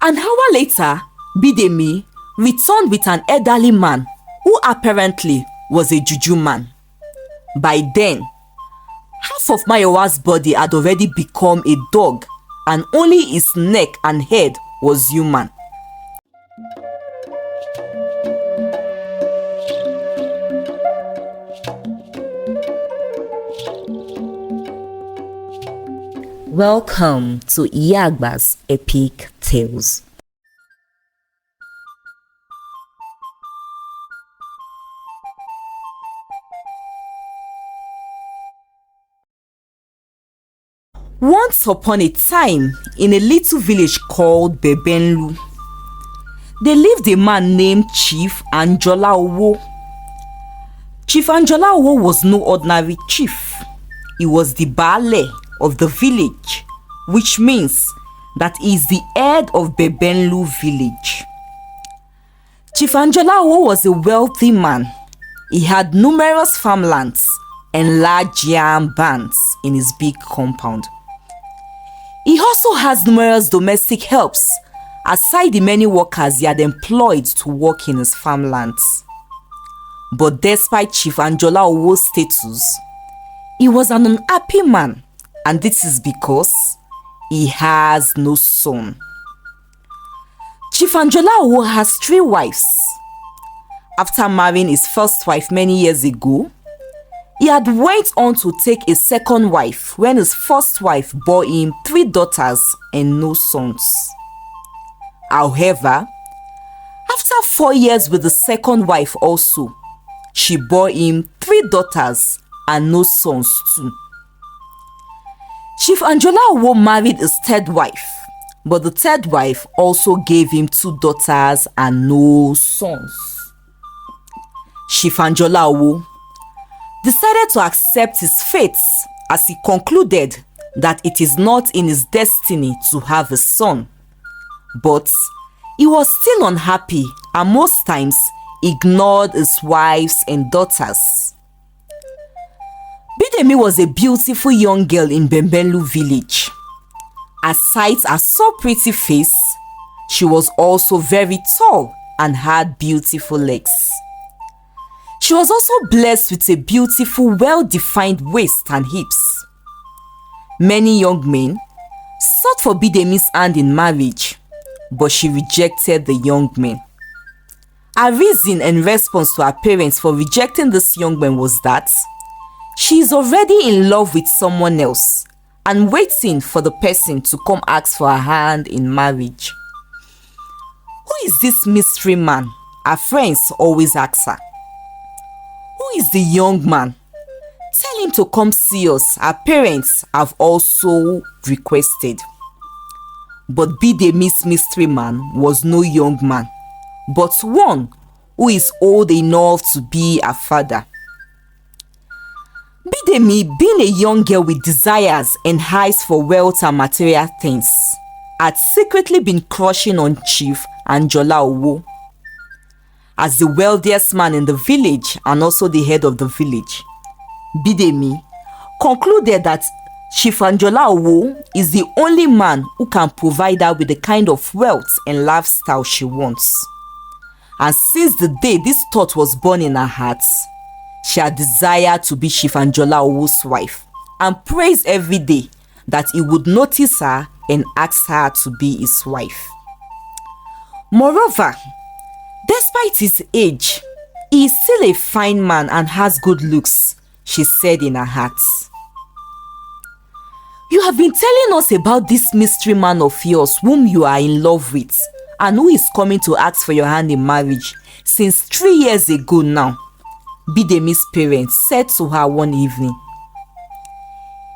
An hour later, Bidemi returned with an elderly man who apparently was a juju man. By then, half of Mayowa's body had already become a dog and only his neck and head was human. Welcome to Iyagba's Epic Tales. Once upon a time, in a little village called Bidemi, there lived a man named Chief Angelo. Chief Angelo was no ordinary chief. He was the Baale of the village, which means that he is the head of Bidemi village. Chief Angelo was a wealthy man. He had numerous farmlands and large yam barns in his big compound. He also has numerous domestic helps aside the many workers he had employed to work in his farmlands. But despite Chief Angelo's status, he was an unhappy man, and this is because he has no son. Chief Angelo has 3 wives. After marrying his first wife many years ago, he had went on to take a second wife when his first wife bore him 3 daughters and no sons. However, after 4 years with the second wife also, she bore him 3 daughters and no sons too. Chief Angelo married his third wife, but the third wife also gave him 2 daughters and no sons. Chief Angelo decided to accept his fate as he concluded that it is not in his destiny to have a son. But he was still unhappy and most times ignored his wives and daughters. Bidemi was a beautiful young girl in Bidemi village. Aside her so pretty face, she was also very tall and had beautiful legs. She was also blessed with a beautiful, well-defined waist and hips. Many young men sought for Bidemi's hand in marriage, but she rejected the young men. Her reason and response to her parents for rejecting this young man was that she is already in love with someone else and waiting for the person to come ask for her hand in marriage. Who is this mystery man? Her friends always ask her. Who is the young man? Tell him to come see us. Her parents have also requested. But Bidemi's mystery man was no young man, but one who is old enough to be a father. Bidemi, being a young girl with desires and eyes for wealth and material things, had secretly been crushing on Chief Angelo. As the wealthiest man in the village and also the head of the village, Bidemi concluded that Chief Angelo is the only man who can provide her with the kind of wealth and lifestyle she wants. And since the day this thought was born in her heart, she had desired to be Chief Angelo's wife and prays every day that he would notice her and ask her to be his wife. Moreover, despite his age, he is still a fine man and has good looks, she said in her heart. You have been telling us about this mystery man of yours whom you are in love with and who is coming to ask for your hand in marriage since 3 years ago now, Bidemi's parents said to her one evening.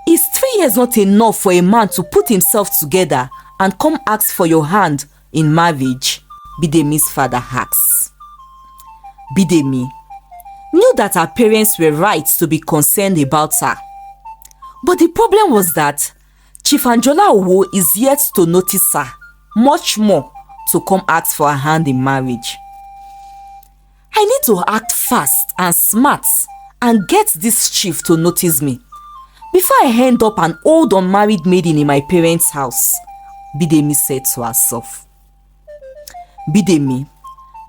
Is 3 years not enough for a man to put himself together and come ask for your hand in marriage? Bidemi's father asked. Bidemi knew that her parents were right to be concerned about her. But the problem was that Chief Angelo is yet to notice her, much more to come ask for her hand in marriage. I need to act fast and smart and get this chief to notice me before I end up an old unmarried maiden in my parents' house, Bidemi said to herself. Bidemi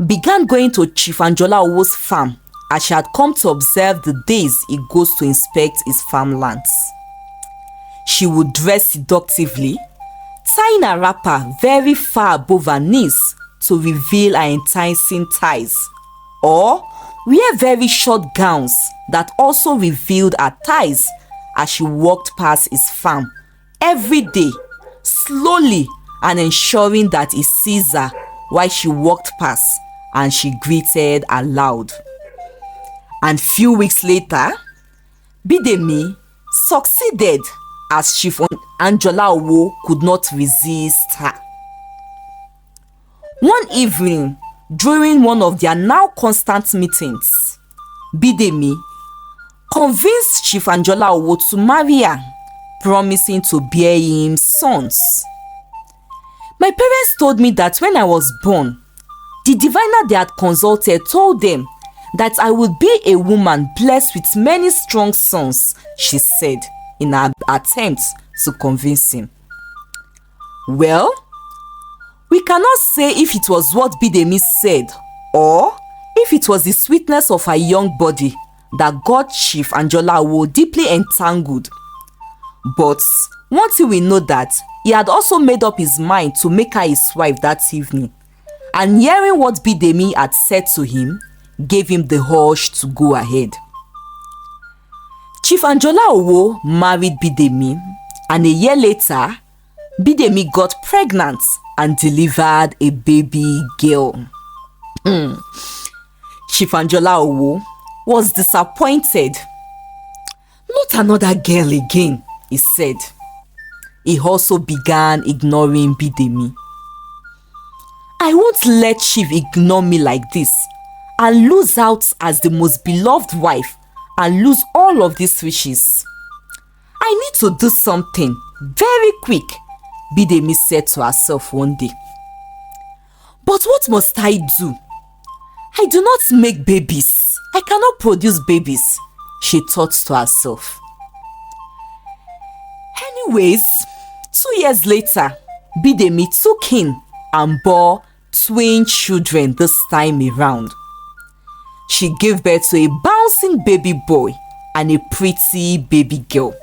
began going to Chief Angelo Owo's farm as she had come to observe the days he goes to inspect his farmlands. She would dress seductively, tying her wrapper very far above her knees to reveal her enticing thighs, or wear very short gowns that also revealed her thighs as she walked past his farm every day, slowly, and ensuring that he sees her while she walked past and she greeted aloud. And few weeks later, Bidemi succeeded as Chief Angelo Owo could not resist her. One evening, during one of their now constant meetings, Bidemi convinced Chief Angelo Owo to marry her, promising to bear him sons. My parents told me that when I was born, the diviner they had consulted told them that I would be a woman blessed with many strong sons, she said in her attempt to convince him. Well, we cannot say if it was what Bidemi said or if it was the sweetness of her young body that got Chief Angelo Owo deeply entangled. But one thing we know that he had also made up his mind to make her his wife that evening, and hearing what Bidemi had said to him gave him the urge to go ahead. Chief Angelo Owo married Bidemi, and a year later, Bidemi got pregnant and delivered a baby girl. Chief Angelo Owo was disappointed. Not another girl again, he said. He also began ignoring Bidemi. I won't let Chief ignore me like this and lose out as the most beloved wife and lose all of these wishes. I need to do something very quick, Bidemi said to herself one day. But what must I do? I do not make babies. I cannot produce babies, she thought to herself. Anyways, 2 years later, Bidemi took in and bore twin children this time around. She gave birth to a bouncing baby boy and a pretty baby girl.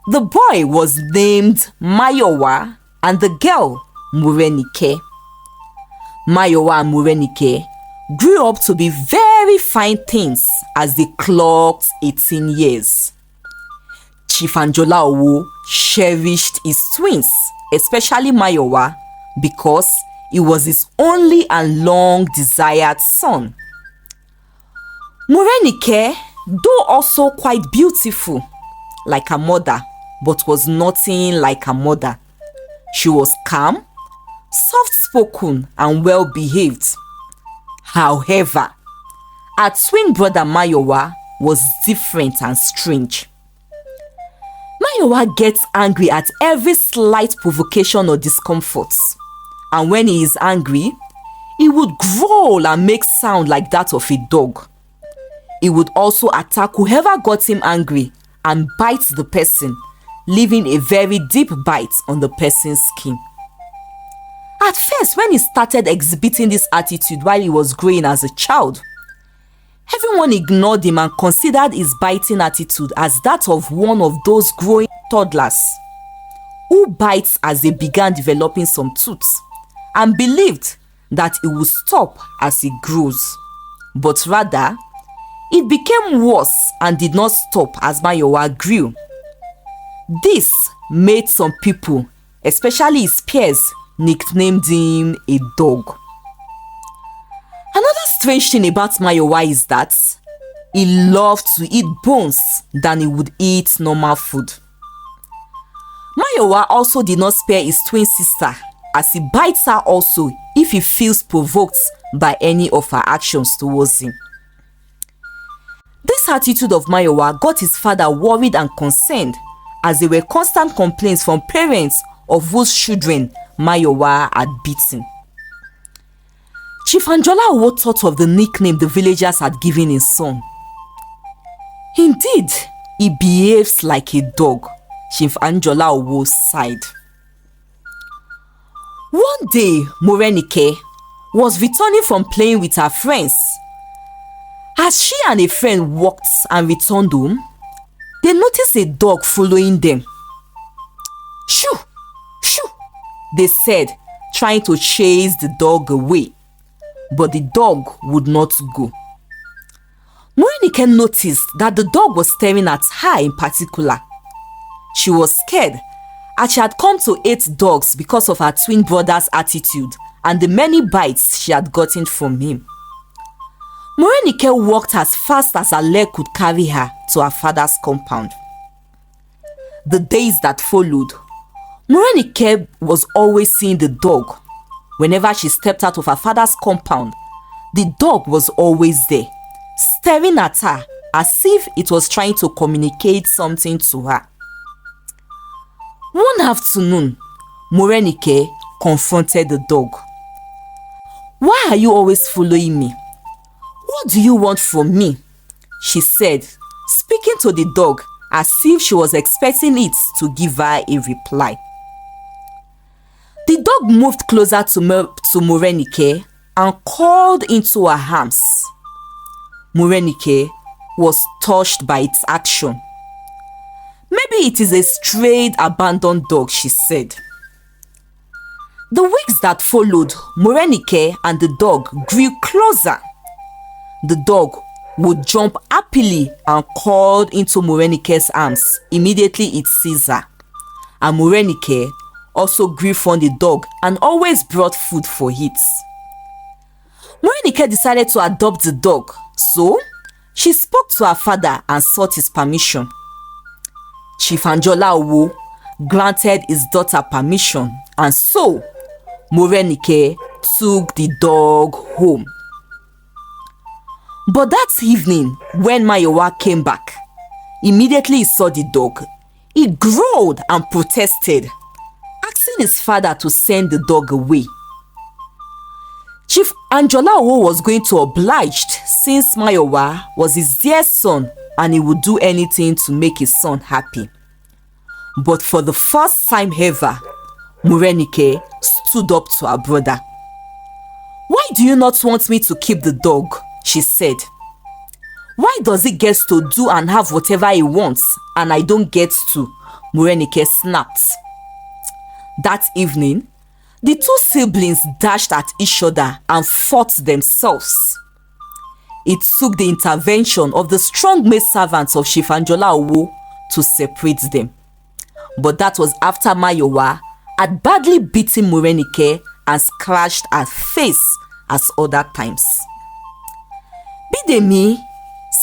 The boy was named Mayowa and the girl Morenike. Mayowa and Morenike grew up to be very fine things as they clocked 18 years. Chief Angelo Owo cherished his twins, especially Mayowa, because he was his only and long-desired son. Morenike, though also quite beautiful, like her mother, but was nothing like her mother. She was calm, soft-spoken, and well-behaved. However, her twin brother Mayowa was different and strange. Mayowa gets angry at every slight provocation or discomfort, and when he is angry, he would growl and make sound like that of a dog. He would also attack whoever got him angry and bite the person, leaving a very deep bite on the person's skin. At first, when he started exhibiting this attitude while he was growing as a child, everyone ignored him and considered his biting attitude as that of one of those growing toddlers who bites as they began developing some teeth, and believed that it would stop as he grows. But rather, it became worse and did not stop as Mayowa grew. This made some people, especially his peers, nicknamed him a dog. Another strange thing about Mayowa is that he loved to eat bones than he would eat normal food. Mayowa also did not spare his twin sister, as he bites her also if he feels provoked by any of her actions towards him. This attitude of Mayowa got his father worried and concerned, as there were constant complaints from parents of whose children Mayowa had beaten. Chief Angelo Owo thought of the nickname the villagers had given his son. Indeed, he behaves like a dog, Chief Angelo Owo sighed. One day, Morenike was returning from playing with her friends. As she and a friend walked and returned home, they noticed a dog following them. "Shoo! Shoo!" they said, trying to chase the dog away, but the dog would not go. Morenike noticed that the dog was staring at her in particular. She was scared, as she had come to hate dogs because of her twin brother's attitude and the many bites she had gotten from him. Morenike walked as fast as her leg could carry her to her father's compound. The days that followed, Morenike was always seeing the dog. Whenever she stepped out of her father's compound, the dog was always there, staring at her as if it was trying to communicate something to her. One afternoon, Morenike confronted the dog. "Why are you always following me? What do you want from me?" she said, speaking to the dog as if she was expecting it to give her a reply. The dog moved closer to Morenike and crawled into her arms. Morenike was touched by its action. "Maybe it is a strayed, abandoned dog," she said. The weeks that followed, Morenike and the dog grew closer. The dog would jump happily and crawled into Morenike's arms immediately it sees her. And Morenike also grew fond of the dog and always brought food for it. Morenike decided to adopt the dog, so she spoke to her father and sought his permission. Chief Angelo granted his daughter permission, and so Morenike took the dog home. But that evening, when Mayowa came back, immediately he saw the dog. He growled and protested, asking his father to send the dog away. Chief Angelo was going to oblige since Mayowa was his dear son and he would do anything to make his son happy. But for the first time ever, Morenike stood up to her brother. "Why do you not want me to keep the dog?" she said. "Why does he get to do and have whatever he wants and I don't get to?" Morenike snapped. That evening, the two siblings dashed at each other and fought themselves. It took the intervention of the strong maidservants of Chief Angelo to separate them. But that was after Mayowa had badly beaten Morenike and scratched her face as other times. Bidemi,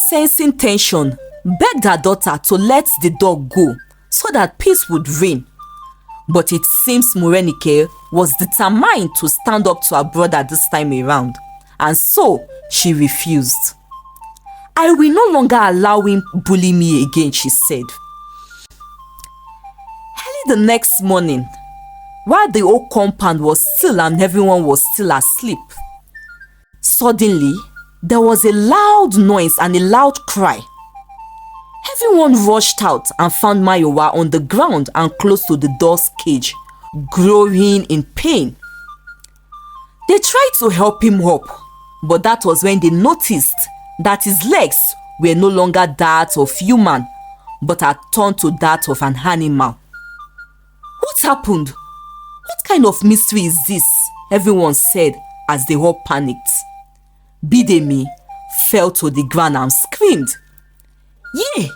sensing tension, begged her daughter to let the dog go so that peace would reign. But it seems Morenike was determined to stand up to her brother this time around, and so she refused. "I will no longer allow him bully me again," she said. Early the next morning, while the whole compound was still and everyone was still asleep, suddenly there was a loud noise and a loud cry. Everyone rushed out and found Mayowa on the ground and close to the door's cage, groaning in pain. They tried to help him up, but that was when they noticed that his legs were no longer that of human, but had turned to that of an animal. "What happened? What kind of mystery is this?" everyone said as they all panicked. Bidemi fell to the ground and screamed. "Yeah,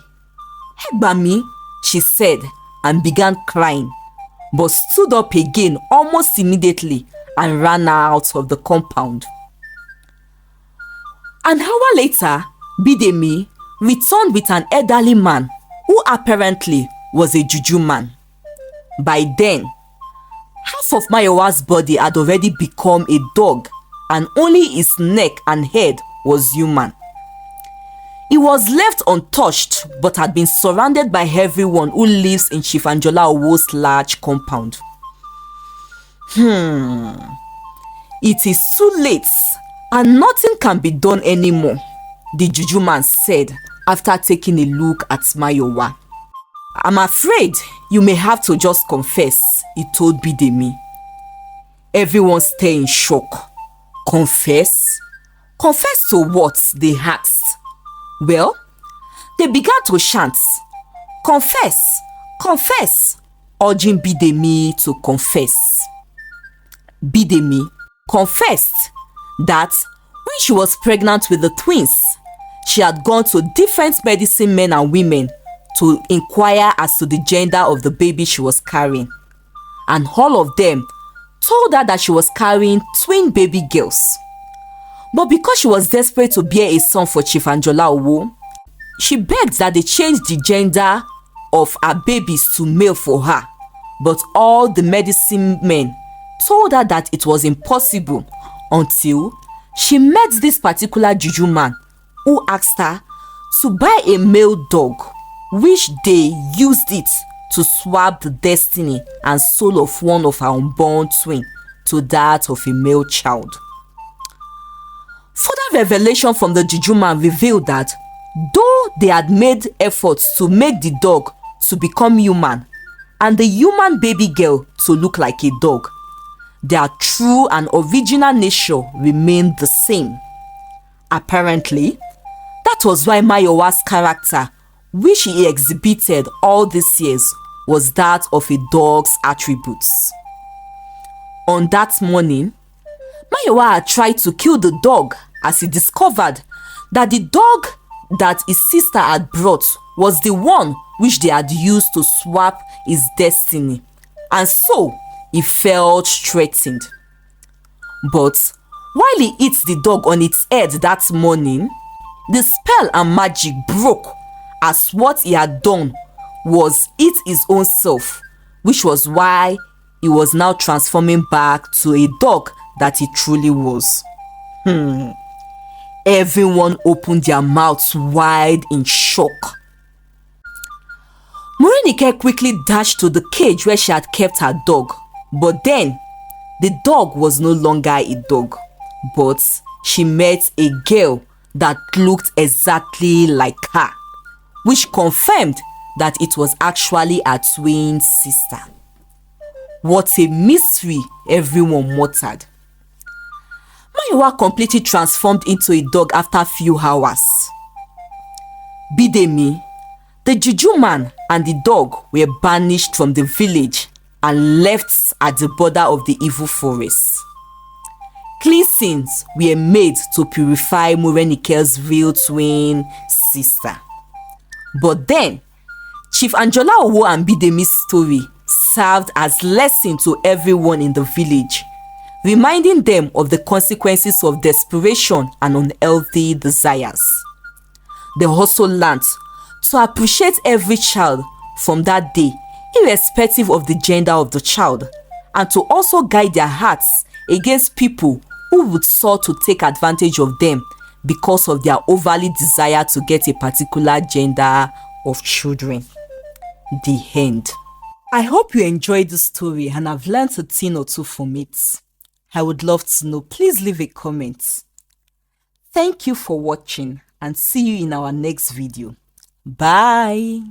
Egbami," she said and began crying, but stood up again almost immediately and ran out of the compound. An hour later, Bidemi returned with an elderly man who apparently was a juju man. By then, half of Mayowa's body had already become a dog and only his neck and head was human. He was left untouched but had been surrounded by everyone who lives in Chief Angela's large compound. "It is too late and nothing can be done anymore," the juju man said after taking a look at Mayowa. "I'm afraid you may have to just confess," he told Bidemi. Everyone stayed in shock. Confess? Confess to what? They asked. Well, they began to chant, confess, confess, urging Bidemi to confess. Bidemi confessed that when she was pregnant with the twins, she had gone to different medicine men and women to inquire as to the gender of the baby she was carrying. And all of them told her that she was carrying twin baby girls. But because she was desperate to bear a son for Chief Angelo, she begged that they change the gender of her babies to male for her. But all the medicine men told her that it was impossible until she met this particular juju man who asked her to buy a male dog, which they used it to swap the destiny and soul of one of her unborn twin to that of a male child. Further revelation from the juju man revealed that though they had made efforts to make the dog to become human and the human baby girl to look like a dog, their true and original nature remained the same. Apparently, that was why Mayowa's character, which he exhibited all these years, was that of a dog's attributes. On that morning, Mayowa had tried to kill the dog as he discovered that the dog that his sister had brought was the one which they had used to swap his destiny, and so he felt threatened. But while he hit the dog on its head that morning, the spell and magic broke, as what he had done was eat his own self, which was why he was now transforming back to a dog that he truly was. Everyone opened their mouths wide in shock. Morenike quickly dashed to the cage where she had kept her dog, but then the dog was no longer a dog, but she met a girl that looked exactly like her, which confirmed that it was actually her twin sister. What a mystery, everyone muttered. Mayowa completely transformed into a dog after a few hours. Bidemi, the juju man and the dog were banished from the village and left at the border of the evil forest. Cleansings were made to purify Morenike's real twin sister. But then, Chief Angelo and Bidemi's story served as lesson to everyone in the village, reminding them of the consequences of desperation and unhealthy desires. They also learned to appreciate every child from that day, irrespective of the gender of the child, and to also guide their hearts against people who would sought to take advantage of them because of their overly desire to get a particular gender of children. The end. I hope you enjoyed the story and have learned a thing or two from it. I would love to know. Please leave a comment. Thank you for watching and see you in our next video. Bye.